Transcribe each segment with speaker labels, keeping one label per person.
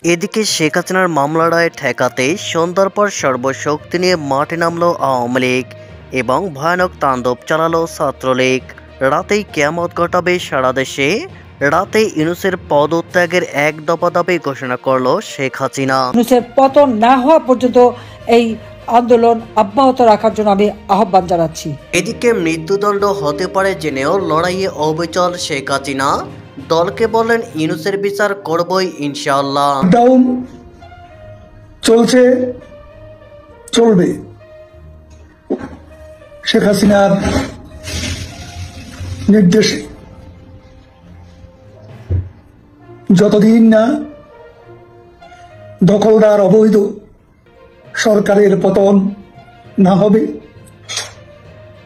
Speaker 1: এদিকে শেখ হাসিনার মামলা রায় ঠেকাতে সন্ধ্যার পর সর্বশক্তি নিয়ে মাঠে নামল আওয়ামী লীগ এবং ভয়ানক তাণ্ডব চালালো ছাত্রলীগ। রাতেই কিয়ামত ঘটাবে সারা দেশে, রাতে ইউনূসের পদত্যাগের এক দফা দাবি ঘোষণা করল শেখ হাসিনা।
Speaker 2: ইউনূসের পতন না হওয়া পর্যন্ত এই আন্দোলন অব্যাহত রাখার জন্য আমি আহ্বান জানাচ্ছি।
Speaker 1: এদিকে মৃত্যুদণ্ড হতে পারে জেনেও লড়াইয়ে অবিচল শেখ হাসিনা দলকে বলেন ইউনূসের বিচার করবই ইনশাআল্লাহ।
Speaker 3: ডাউন চলছে, চলবে। শেখ হাসিনার নির্দেশে যতদিন না দখলদার অবৈধ সরকারের পতন না হবে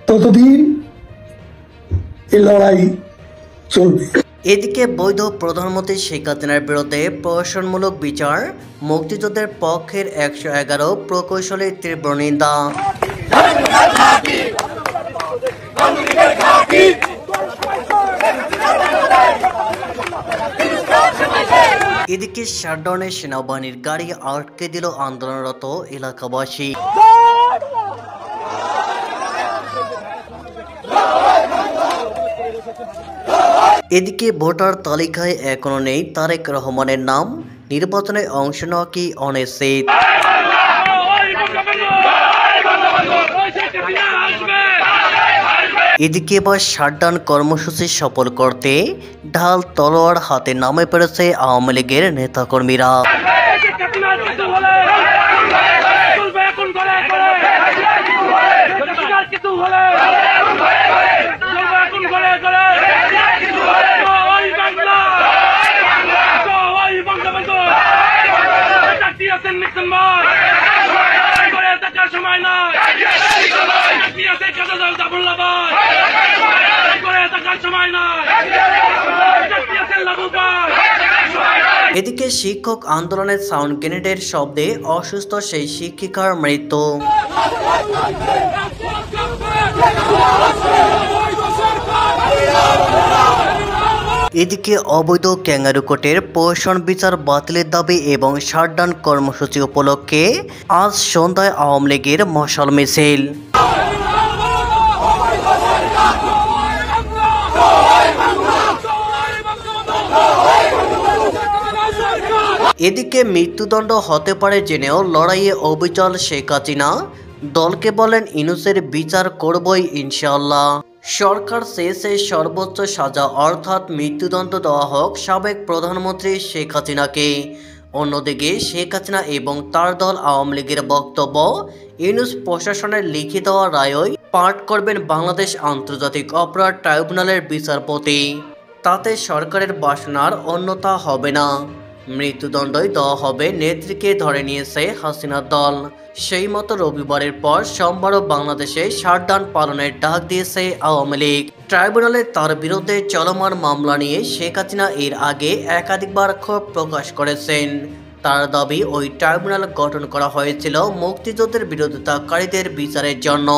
Speaker 3: ততদিন এই লড়াই চলবে।
Speaker 1: এদিকে বৈধ প্রধানমন্ত্রী শেখ হাসিনার বিরুদ্ধে প্রহসনমূলক বিচার, মুক্তিযুদ্ধের পক্ষের 111 প্রকৌশলী তীব্র নিন্দা। এদিকে শাটডাউনে সেনাবাহিনীর গাড়ি আটকে দিল আন্দোলনরত এলাকাবাসী। এদিকে ভোটার তালিকায় এখনো নেই তারেক রহমানের নাম, নির্বাচনে অংশ নেওয়া কি অনিশ্চিত। এদিকে এবার শাটডাউন কর্মসূচি সফল করতে ঢাল তলোয়ার হাতে নামে পড়েছে আওয়ামী লীগের নেতাকর্মীরা। এদিকে শিক্ষক আন্দোলনের সাউন্ড গ্রেনেডের শব্দে অসুস্থ সেই শিক্ষিকার মৃত্যু। এদিকে অবৈধ ক্যাঙ্গারু কোর্টের প্রহসন বিচার বাতিলের দাবি এবং শাটডাউন কর্মসূচি উপলক্ষে আজ সন্ধ্যায় আওয়ামী লীগের মশাল মিছিল। এদিকে মৃত্যুদণ্ড হতে পারে জেনেও লড়াইয়ে অবিচল শেখ হাসিনা দলকে বলেন ইউনূসের বিচার করবই ইনশাআল্লাহ। সরকার চেয়েছে সর্বোচ্চ সাজা অর্থাৎ মৃত্যুদণ্ড দেওয়া হোক সাবেক প্রধানমন্ত্রী শেখ হাসিনাকে। অন্যদিকে শেখ হাসিনা এবং তার দল আওয়ামী লীগের বক্তব্য, ইউনূস প্রশাসনের লিখে দেওয়া রায়ই পাঠ করবেন বাংলাদেশ আন্তর্জাতিক অপরাধ ট্রাইব্যুনালের বিচারপতি, তাতে সরকারের বাসনার অন্যথা হবে না। মৃত্যুদণ্ডই দেওয়া হবে নেত্রীকে ধরে নিয়েছে হাসিনার দল। সেই মতো রবিবারের পর সোমবারও বাংলাদেশে শাটডাউন পালনের ডাক দিয়েছে আওয়ামী লীগ। ট্রাইব্যুনালে তার বিরুদ্ধে চলমান মামলা নিয়ে শেখ হাসিনা এর আগে একাধিকবার ক্ষোভ প্রকাশ করেছেন। তার দাবি ওই ট্রাইব্যুনাল গঠন করা হয়েছিল মুক্তিযুদ্ধের বিরোধিতাকারীদের বিচারের জন্য।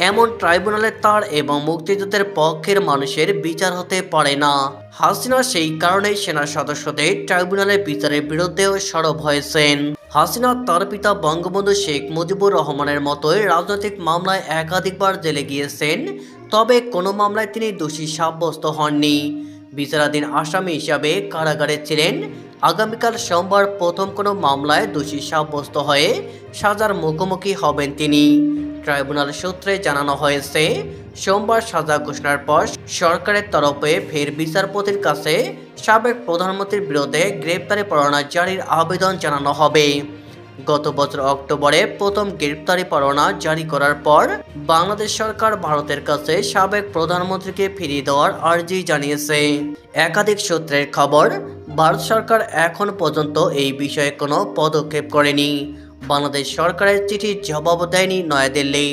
Speaker 1: এমন ট্রাইব্যুনালে তার এবং মুক্তিযুদ্ধের পক্ষের মানুষের বিচার হতে পারে না। হাসিনা সেই কারণেই সেনা সদস্যদের ট্রাইব্যুনালের বিচারের বিরুদ্ধেও সরব হয়েছেন। হাসিনা তার পিতা বঙ্গবন্ধু শেখ মুজিবুর রহমানের মতোই রাজনৈতিক মামলায় একাধিকবার জেলে গিয়েছেন, তবে কোনো মামলায় তিনি দোষী সাব্যস্ত হননি। বিচারাধীন আসামি হিসাবে কারাগারে ছিলেন। আগামীকাল সোমবার প্রথম কোনো মামলায় দোষী সাব্যস্ত হয়ে সাজার মুখোমুখি হবেন তিনি। ট্রাইব্যুনাল সূত্রে জানানো হয়েছে, সোমবার সাজা ঘোষণার পর সরকারের তরফে ফের বিচারপতির কাছে সাবেক প্রধানমন্ত্রীর বিরুদ্ধে গ্রেপ্তারি পরোয়ানা জারির আবেদন জানানো হবে। গত বছর অক্টোবরে প্রথম গ্রেপ্তারি পরোয়ানা জারি করার পর বাংলাদেশ সরকার ভারতের কাছে সাবেক প্রধানমন্ত্রীকে ফিরিয়ে দেওয়ার আর্জি জানিয়েছে। একাধিক সূত্রের খবর, ভারত সরকার এখন পর্যন্ত এই বিষয়ে কোনো পদক্ষেপ করেনি। বাংলাদেশ সরকারের চিঠির জবাব দেয়নি নয়াদিল্লি।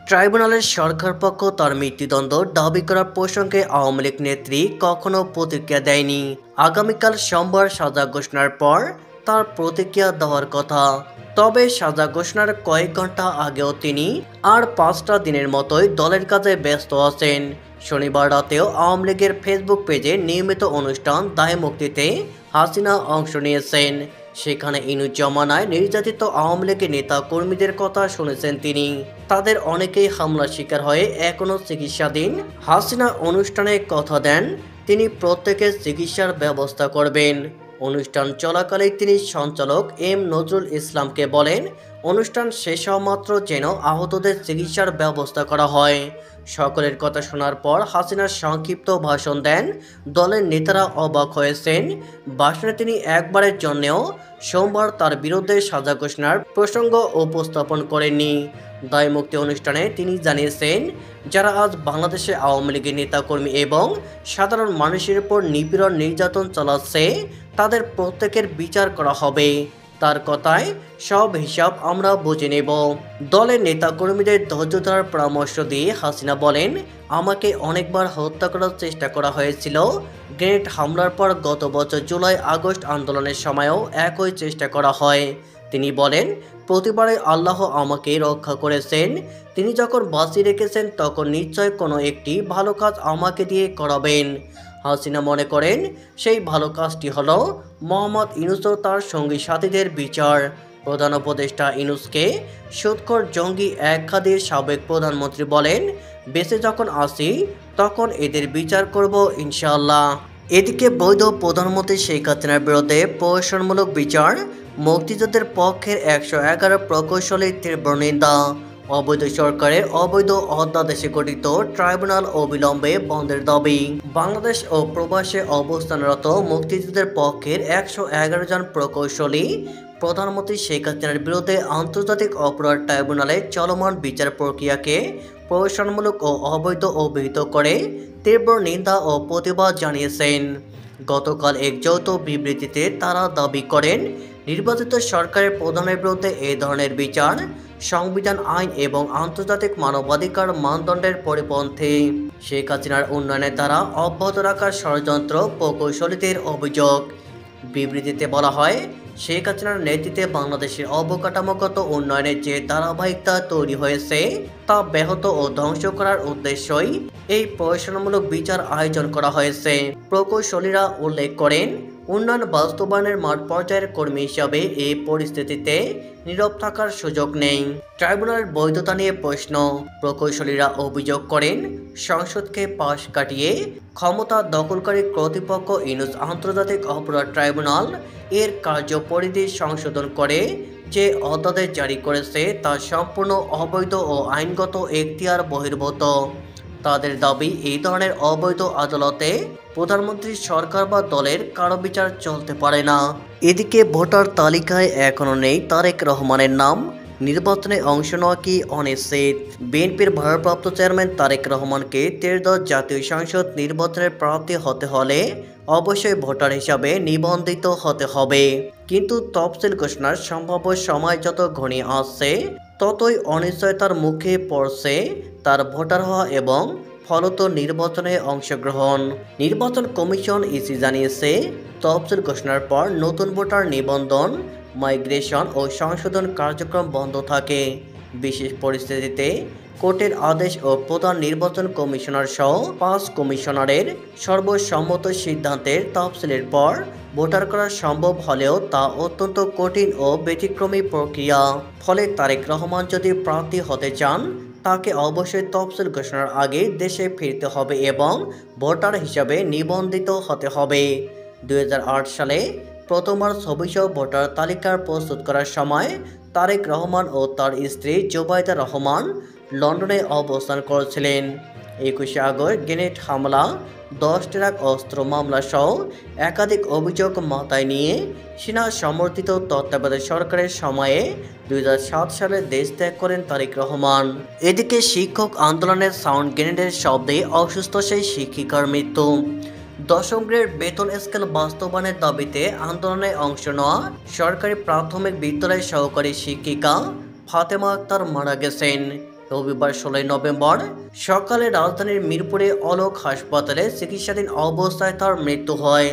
Speaker 1: ট্রাইব্যুনালের সরকার পক্ষ তার মৃত্যুদণ্ড দাবি করার প্রসঙ্গে আওয়ামী লীগ নেত্রী কখনো প্রতিক্রিয়া দেয়নি। আগামীকাল সোমবার সাজা ঘোষণার পর তার প্রতিক্রিয়া দেওয়ার কথা। তবে সাজা ঘোষণার কয়েক ঘন্টা আগেও তিনি আর 5টা দিনের মতোই দলের কাজে ব্যস্ত আছেন। শনিবার রাতেও আওয়ামী লীগের ফেসবুক পেজে নিয়মিত অনুষ্ঠান দায় মুক্তিতে হাসিনা অংশ নিয়েছেন। সেখানে ইনুস জমানায় নির্যাতিত আওয়ামী লীগের নেতা কর্মীদের কথা শুনেছেন তিনি। তাদের অনেকেই হামলার শিকার হয়ে এখনও চিকিৎসাধীন। হাসিনা অনুষ্ঠানে কথা দেন তিনি প্রত্যেকের চিকিৎসার ব্যবস্থা করবেন। অনুষ্ঠান চলাকালে তিনি সঞ্চালক এম নজরুল ইসলামকে বলেন, অনুষ্ঠান শেষ হওয়া মাত্র যেন আহতদের চিকিৎসার ব্যবস্থা করা হয়। সকলের কথা শোনার পর হাসিনা সংক্ষিপ্ত ভাষণ দেন। দলের নেতারা অবাক হয়েছেন। ভাষণে তিনি একবারের জন্যও সোমবার তার বিরুদ্ধে সাজা ঘোষণার প্রসঙ্গ উপস্থাপন করেননি। দায়মুক্তি অনুষ্ঠানে তিনি জানিয়েছেন, যারা আজ বাংলাদেশে আওয়ামী লীগের নেতাকর্মী এবং সাধারণ মানুষের উপর নিপীড়ন নির্যাতন চালাচ্ছে তাদের প্রত্যেকের বিচার করা হবে। তার কথায় সব হিসাব আমরা বুঝে নেব। দলের নেতাকর্মীদের ধৈর্য ধরার পরামর্শ দিয়ে হাসিনা বলেন, আমাকে অনেকবার হত্যা করার চেষ্টা করা হয়েছিল। গ্রেনেড হামলার পর গত বছর জুলাই আগস্ট আন্দোলনের সময়ও একই চেষ্টা করা হয়। তিনি বলেন, প্রতিবারে আল্লাহ আমাকে রক্ষা করেছেন। তিনি যখন বাঁচিয়ে রেখেছেন তখন নিশ্চয় কোনো একটি ভালো কাজ আমাকে দিয়ে করাবেন। হাসিনা মনে করেন সেই ভালো কাজটি হলো মোহাম্মদ ইউনূস ও তার সঙ্গী সাথীদের বিচার। প্রধান উপদেষ্টা ইউনূসকে সুদখোর জঙ্গি আখ্যা দিয়ে সাবেক প্রধানমন্ত্রী বলেন, বেঁচে যখন আসি তখন এদের বিচার করব ইনশাআল্লাহ। এদিকে বৈধ প্রধানমন্ত্রী শেখ হাসিনার বিরুদ্ধে প্রহসনমূলক বিচার, মুক্তিযুদ্ধের পক্ষের 111 প্রকৌশলীর তীব্র নিন্দা। অবৈধ সরকারের অবৈধ অধ্যাদেশে গঠিত ট্রাইব্যুনাল অবিলম্বে বন্ধের দাবি। বাংলাদেশ ও প্রবাসে অবস্থানরত মুক্তিযুদ্ধের পক্ষের 111 জন প্রকৌশলী প্রধানমন্ত্রী শেখ হাসিনার বিরুদ্ধে আন্তর্জাতিক অপরাধ ট্রাইব্যুনালে চলমান বিচার প্রক্রিয়াকে প্রহসনমূলক ও অবৈধ অভিহিত করে তীব্র নিন্দা ও প্রতিবাদ জানিয়েছেন। গতকাল এক যৌথ বিবৃতিতে তারা দাবি করেন, নির্বাচিত সরকারের প্রধানের বিরুদ্ধে এই ধরনের বিচার সংবিধান, আইন এবং আন্তর্জাতিক মানবাধিকার মানদণ্ডের পরিপন্থী। শেখ হাসিনার উন্নয়নে তারা অব্যাহত রাখার ষড়যন্ত্র প্রকৌশলীদের অভিযোগ। বিবৃতিতে বলা হয়, শেখ হাসিনার নেতৃত্বে বাংলাদেশের অবকাঠামোগত উন্নয়নের যে ধারাবাহিকতা তৈরি হয়েছে তা ব্যাহত ও ধ্বংস করার উদ্দেশ্যই এই প্রহসনমূলক বিচার আয়োজন করা হয়েছে। প্রকৌশলীরা উল্লেখ করেন, উন্নয়ন বাস্তবায়নের মাঠ পর্যায়ের কর্মী হিসাবে এই পরিস্থিতিতে নীরব থাকার সুযোগ নেই। ট্রাইব্যুনালের বৈধতা নিয়ে প্রশ্ন। প্রকৌশলীরা অভিযোগ করেন, সংসদকে পাশ কাটিয়ে ক্ষমতা দখলকারী কর্তৃপক্ষ ইউনূস আন্তর্জাতিক অপরাধ ট্রাইব্যুনাল এর কার্যপরিধি সংশোধন করে যে অধ্যাদেশ জারি করেছে তা সম্পূর্ণ অবৈধ ও আইনগত এখতিয়ার বহির্ভূত। তাদের দাবি, এই ধরনের অবৈধ আদালতে প্রধানমন্ত্রী সরকার বা দলের কারো বিচার চলতে পারে না। এদিকে ভোটার তালিকায় এখনও নেই তারেক রহমানের নাম। নির্বাচনে অংশ নেওয়া কি অনিশ্চিত। বিএনপির ভারপ্রাপ্ত চেয়ারম্যান তারেক রহমানকে ত্রয়োদশ জাতীয় সংসদ নির্বাচনের প্রার্থী হতে হলে অবশ্যই ভোটার হিসাবে নিবন্ধিত হতে হবে। কিন্তু তফসিল ঘোষণার সম্ভাব্য সময় যত ঘনিয়ে আসছে ততই অনিশ্চয়তার মুখে পড়ছে তার ভোটার হওয়া এবং ফলত নির্বাচনে অংশগ্রহণ। নির্বাচন কমিশন ইসি জানিয়েছে, তফসিল ঘোষণার পর নতুন ভোটার নিবন্ধন, মাইগ্রেশন ও সংশোধন কার্যক্রম বন্ধ থাকে। বিশেষ পরিস্থিতিতে কোর্টের আদেশ ও প্রধান নির্বাচন কমিশনার সহ 5 কমিশনারের সর্বসম্মত সিদ্ধান্তের তফসিলের পর ভোটার করা সম্ভব হলেও তা অত্যন্ত কঠিন ও ব্যতিক্রমী প্রক্রিয়া। ফলে তারেক রহমান যদি প্রার্থী হতে চান তাকে অবশ্যই তফসিল ঘোষণার আগে দেশে ফিরতে হবে এবং ভোটার হিসাবে নিবন্ধিত হতে হবে। 2008 সালে প্রথমবার ছবিসহ ভোটার তালিকার প্রস্তুত করার সময় তারেক রহমান ও তার স্ত্রী জোবাইদা রহমান লন্ডনে অবস্থান করছিলেন। 21 আগস্ট গ্রেনেড হামলা, 10 ট্রাক অস্ত্র মামলা সহ একাধিক অভিযোগ মাথায় নিয়ে সেনা সমর্থিত তত্ত্বাবধায়ক সরকারের সময়ে 2007 সালে দেশ ত্যাগ করেন তারেক রহমান। এদিকে শিক্ষক আন্দোলনের সাউন্ড গ্রেনেডের শব্দে অসুস্থ সেই শিক্ষিকার মৃত্যু। 10ম গ্রেড বেতন স্কেল বাস্তবায়নের দাবিতে আন্দোলনে অংশ নেওয়া সরকারি প্রাথমিক বিদ্যালয়ের সহকারী শিক্ষিকা ফাতেমা আক্তার মারা গেছেন। রবিবার 16 নভেম্বর সকালে রাজধানীর মিরপুরে অলোক হাসপাতালে চিকিৎসাধীন অবস্থায় তার মৃত্যু হয়।